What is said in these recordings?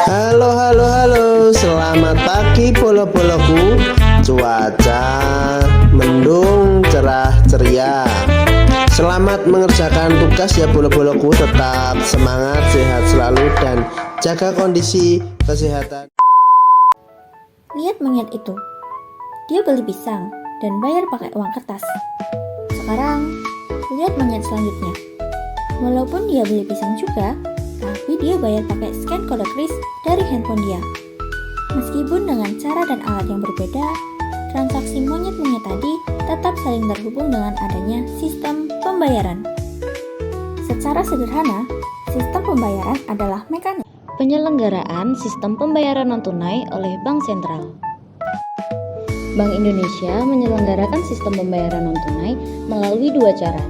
Halo, halo, halo. Selamat pagi polo-poloku. Cuaca mendung, cerah ceria. Selamat mengerjakan tugas ya polo-poloku. Tetap semangat, sehat selalu dan jaga kondisi kesehatan. Lihat monyet itu. Dia beli pisang dan bayar pakai uang kertas. Sekarang, lihat monyet selanjutnya. Walaupun dia beli pisang juga, tapi dia bayar pakai scan kode kris dari handphone dia. Meskipun dengan cara dan alat yang berbeda, transaksi monyet-monyet tadi tetap saling terhubung dengan adanya sistem pembayaran. Secara sederhana, sistem pembayaran adalah mekanisme penyelenggaraan sistem pembayaran non-tunai oleh Bank Sentral. Bank Indonesia menyelenggarakan sistem pembayaran non-tunai melalui dua cara.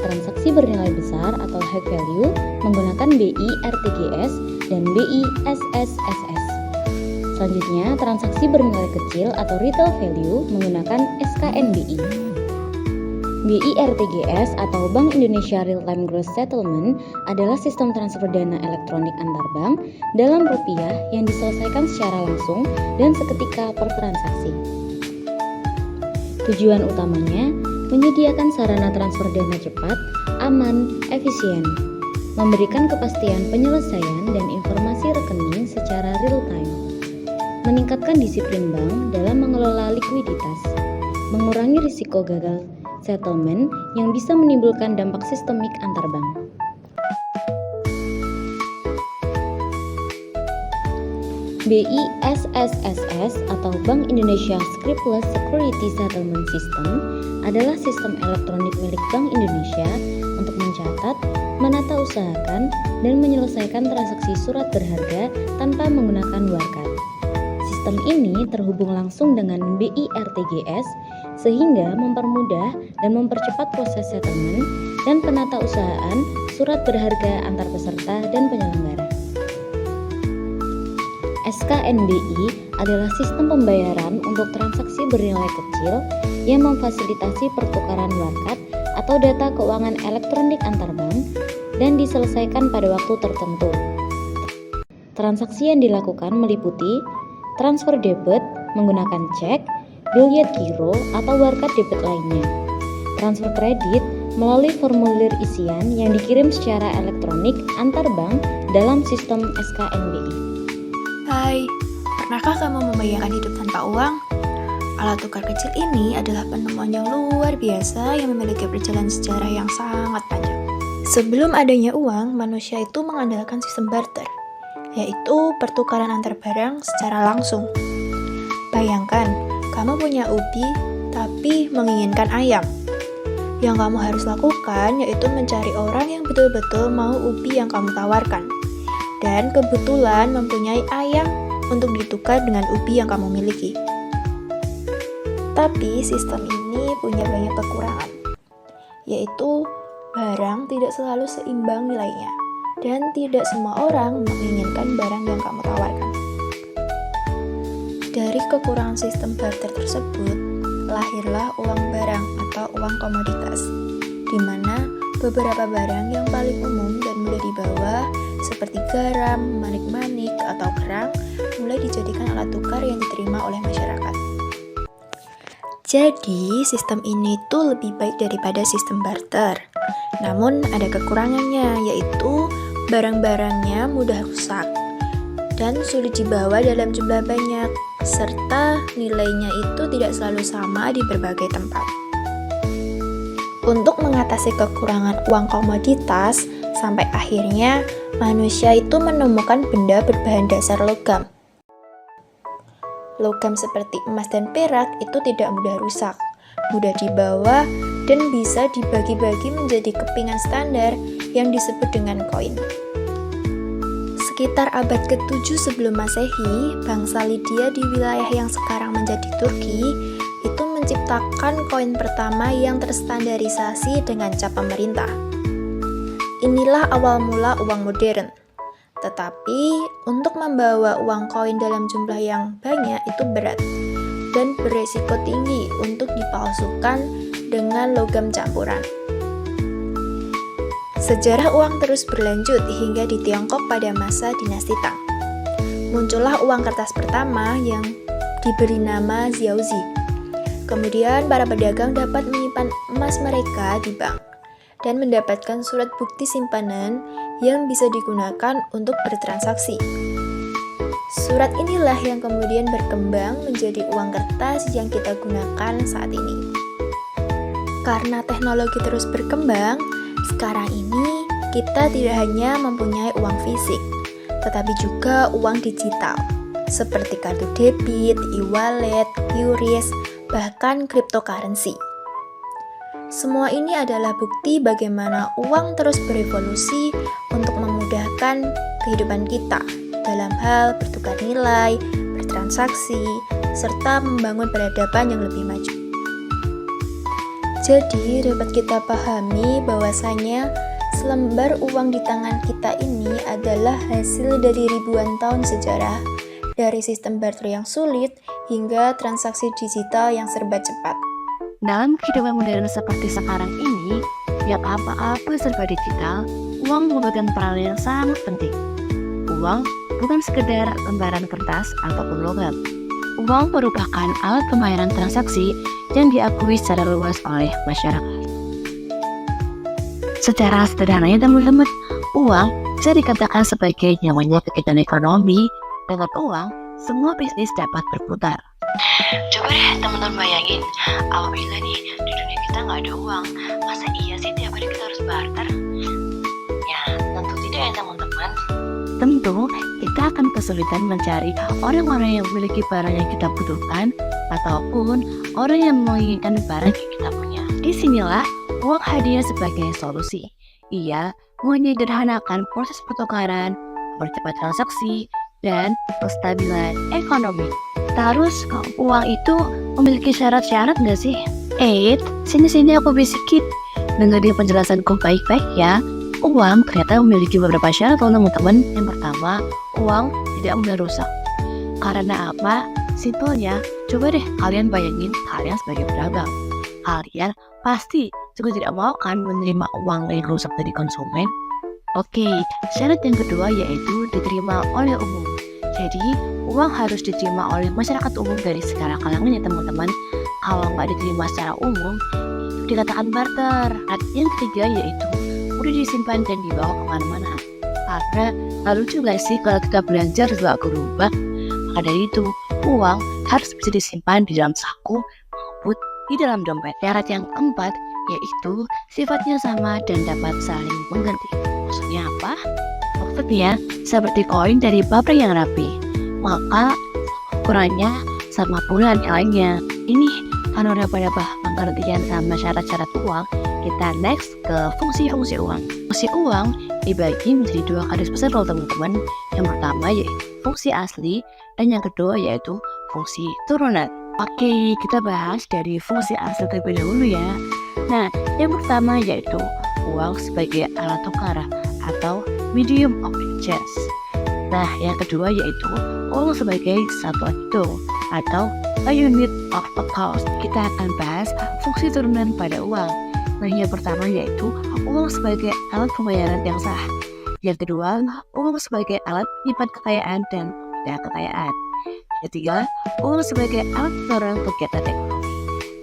Transaksi bernilai besar atau high value menggunakan BI RTGS dan BI SSSS. Selanjutnya, transaksi bernilai kecil atau retail value menggunakan SKNBI. BI RTGS atau Bank Indonesia Real Time Gross Settlement adalah sistem transfer dana elektronik antar bank dalam rupiah yang diselesaikan secara langsung dan seketika per transaksi. Tujuan utamanya menyediakan sarana transfer dana cepat, aman, efisien, memberikan kepastian penyelesaian dan informasi rekening secara real time, meningkatkan disiplin bank dalam mengelola likuiditas, mengurangi risiko gagal settlement yang bisa menimbulkan dampak sistemik antar bank. BI SSSS atau Bank Indonesia Scriptless Security Settlement System adalah sistem elektronik milik Bank Indonesia untuk mencatat, menata usahakan, dan menyelesaikan transaksi surat berharga tanpa menggunakan WarCard. Sistem ini terhubung langsung dengan BI RTGS sehingga mempermudah dan mempercepat proses settlement dan penatausahaan surat berharga antar peserta dan penyelenggara. SKNBI adalah sistem pembayaran untuk transaksi bernilai kecil yang memfasilitasi pertukaran WarCard atau data keuangan elektronik antar bank dan diselesaikan pada waktu tertentu. Transaksi yang dilakukan meliputi transfer debit menggunakan cek, biliet giro atau WarCard debit lainnya, transfer kredit melalui formulir isian yang dikirim secara elektronik antar bank dalam sistem SKNBI. Hai, pernahkah kamu membayangkan hidup tanpa uang? Alat tukar kecil ini adalah penemuan yang luar biasa yang memiliki perjalanan sejarah yang sangat panjang. Sebelum adanya uang, manusia itu mengandalkan sistem barter, yaitu pertukaran antar barang secara langsung. Bayangkan, kamu punya ubi tapi menginginkan ayam. Yang kamu harus lakukan yaitu mencari orang yang betul-betul mau ubi yang kamu tawarkan dan kebetulan mempunyai ayam untuk ditukar dengan ubi yang kamu miliki. Tapi sistem ini punya banyak kekurangan, yaitu barang tidak selalu seimbang nilainya dan tidak semua orang menginginkan barang yang kamu tawarkan. Dari kekurangan sistem barter tersebut, lahirlah uang barang atau uang komoditas, di mana beberapa barang yang paling umum dan mudah dibawa seperti garam, manik-manik, atau kerang mulai dijadikan alat tukar yang diterima oleh masyarakat. Jadi, sistem ini tuh lebih baik daripada sistem barter. Namun, ada kekurangannya, yaitu barang-barangnya mudah rusak dan sulit dibawa dalam jumlah banyak, serta nilainya itu tidak selalu sama di berbagai tempat. Untuk mengatasi kekurangan uang komoditas, sampai akhirnya manusia itu menemukan benda berbahan dasar logam. Logam seperti emas dan perak itu tidak mudah rusak, mudah dibawa, dan bisa dibagi-bagi menjadi kepingan standar yang disebut dengan koin. Sekitar abad ke-7 sebelum Masehi, bangsa Lydia di wilayah yang sekarang menjadi Turki itu menciptakan koin pertama yang terstandarisasi dengan cap pemerintah. Inilah awal mula uang modern. Tetapi, untuk membawa uang koin dalam jumlah yang banyak itu berat dan beresiko tinggi untuk dipalsukan dengan logam campuran. Sejarah uang terus berlanjut hingga di Tiongkok pada masa dinasti Tang. Muncullah uang kertas pertama yang diberi nama Ziaozi. Kemudian para pedagang dapat menyimpan emas mereka di bank dan mendapatkan surat bukti simpanan yang bisa digunakan untuk bertransaksi. Surat inilah yang kemudian berkembang menjadi uang kertas yang kita gunakan saat ini. Karena teknologi terus berkembang, sekarang ini kita tidak hanya mempunyai uang fisik, tetapi juga uang digital, seperti kartu debit, e-wallet, QRIS, bahkan cryptocurrency. Semua ini adalah bukti bagaimana uang terus berevolusi untuk memudahkan kehidupan kita dalam hal bertukar nilai, bertransaksi, serta membangun peradaban yang lebih maju. Jadi, dapat kita pahami bahwasanya selembar uang di tangan kita ini adalah hasil dari ribuan tahun sejarah, dari sistem barter yang sulit hingga transaksi digital yang serba cepat. Dalam kehidupan modern seperti sekarang ini, yang apa-apa serba digital, uang memegang peran yang sangat penting. Uang bukan sekedar lembaran kertas ataupun logam. Uang merupakan alat pembayaran transaksi yang diakui secara luas oleh masyarakat. Secara sederhananya teman-teman, uang bisa dikatakan sebagai nyawanya kegiatan ekonomi. Dengan uang, semua bisnis dapat berputar. Coba deh teman-teman bayangin, apabila nih di dunia kita nggak ada uang, masa iya sih tiap hari kita harus barter? Ya, tentu tidak ya teman-teman. Tentu, kita akan kesulitan mencari orang-orang yang memiliki barang yang kita butuhkan ataupun orang yang menginginkan barang yang kita punya. Disinilah uang hadir sebagai solusi. Ia menyederhanakan proses pertukaran, mempercepat transaksi, dan kestabilan ekonomi. Terus, uang itu memiliki syarat-syarat nggak sih? Sini aku bisikin. Dengerin penjelasanku baik-baik ya. Uang ternyata memiliki beberapa syarat loh teman-teman. Yang pertama, uang tidak mudah rusak. Karena apa? Simpelnya, coba deh kalian bayangin kalian sebagai pedagang. Kalian pasti juga tidak mau kan menerima uang yang rusak dari konsumen. Oke, syarat yang kedua yaitu diterima oleh umum. Jadi, uang harus diterima oleh masyarakat umum dari segala kalangan ya teman-teman. Kalau nggak diterima secara umum, itu dikatakan barter. Yang ketiga yaitu udah disimpan dan dibawa kemana-mana. Karena lalu juga sih kalau kita belanja juga berubah. Maka dari itu, uang harus bisa disimpan di dalam saku maupun di dalam dompet. Syarat yang keempat yaitu sifatnya sama dan dapat saling mengganti. Maksudnya apa? Maksudnya seperti koin dari pabrik yang rapi, maka ukurannya sama pula nilainya. Ini kan udah pada pengertian sama syarat-syarat uang. Kita next ke fungsi-fungsi uang. Fungsi uang dibagi menjadi dua garis besar loh teman-teman. Yang pertama yaitu fungsi asli dan yang kedua yaitu fungsi turunan. Oke, kita bahas dari fungsi asli terlebih dahulu ya. Nah, yang pertama yaitu uang sebagai alat tukar atau medium of exchange. Nah, yang kedua yaitu uang sebagai satuan hitung atau a unit of account. Kita akan bahas fungsi turunan pada uang. Nah, yang pertama yaitu uang sebagai alat pembayaran yang sah. Yang kedua, uang sebagai alat penyimpan kekayaan dan tidak kekayaan. Yang ketiga, uang sebagai alat pendorong kegiatan ekonomi.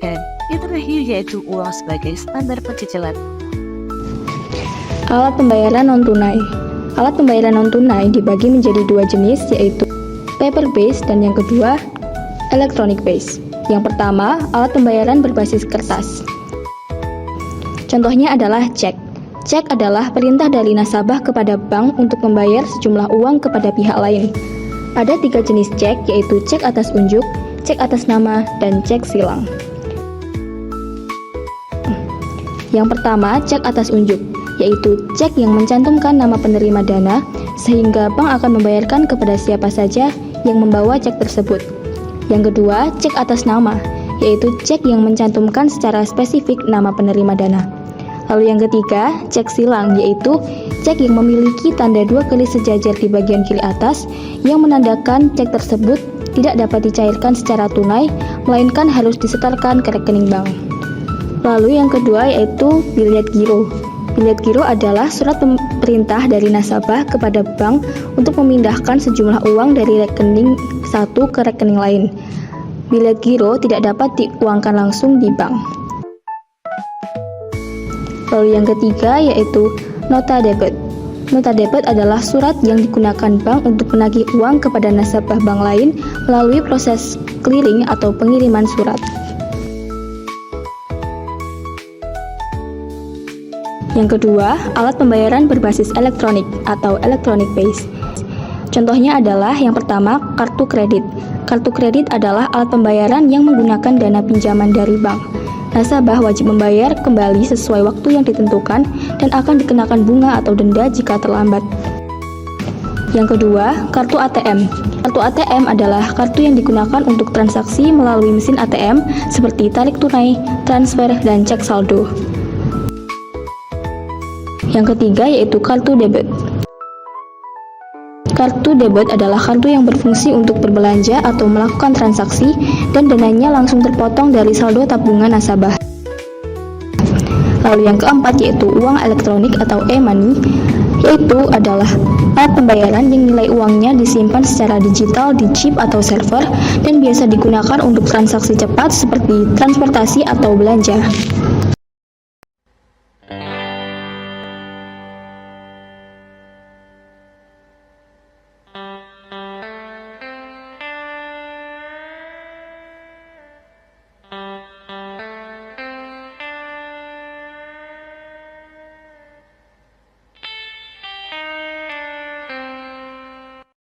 Dan yang terakhir yaitu uang sebagai standar pencicilan. Alat pembayaran non-tunai. Alat pembayaran non-tunai dibagi menjadi dua jenis, yaitu paper based dan yang kedua electronic based. Yang pertama, alat pembayaran berbasis kertas. Contohnya adalah cek. Cek adalah perintah dari nasabah kepada bank untuk membayar sejumlah uang kepada pihak lain. Ada 3 jenis cek, yaitu cek atas unjuk, cek atas nama, dan cek silang. Yang pertama, cek atas unjuk, yaitu cek yang mencantumkan nama penerima dana, sehingga bank akan membayarkan kepada siapa saja yang membawa cek tersebut. Yang kedua, cek atas nama, yaitu cek yang mencantumkan secara spesifik nama penerima dana. Lalu yang ketiga, cek silang, yaitu cek yang memiliki tanda 2 kali sejajar di bagian kiri atas yang menandakan cek tersebut tidak dapat dicairkan secara tunai, melainkan harus disetorkan ke rekening bank. Lalu yang kedua yaitu bill rate giro. Bilet giro adalah surat perintah dari nasabah kepada bank untuk memindahkan sejumlah uang dari rekening satu ke rekening lain. Bilet giro tidak dapat diuangkan langsung di bank. Lalu yang ketiga yaitu nota debit. Nota debit adalah surat yang digunakan bank untuk menagih uang kepada nasabah bank lain melalui proses clearing atau pengiriman surat. Yang kedua, alat pembayaran berbasis elektronik atau electronic base. Contohnya adalah yang pertama, kartu kredit. Kartu kredit adalah alat pembayaran yang menggunakan dana pinjaman dari bank. Nasabah wajib membayar kembali sesuai waktu yang ditentukan dan akan dikenakan bunga atau denda jika terlambat. Yang kedua, kartu ATM. Kartu ATM adalah kartu yang digunakan untuk transaksi melalui mesin ATM seperti tarik tunai, transfer, dan cek saldo. Yang ketiga yaitu kartu debit. Kartu debit adalah kartu yang berfungsi untuk berbelanja atau melakukan transaksi dan dananya langsung terpotong dari saldo tabungan nasabah. Lalu yang keempat yaitu uang elektronik atau e-money, yaitu adalah alat pembayaran yang nilai uangnya disimpan secara digital di chip atau server dan biasa digunakan untuk transaksi cepat seperti transportasi atau belanja.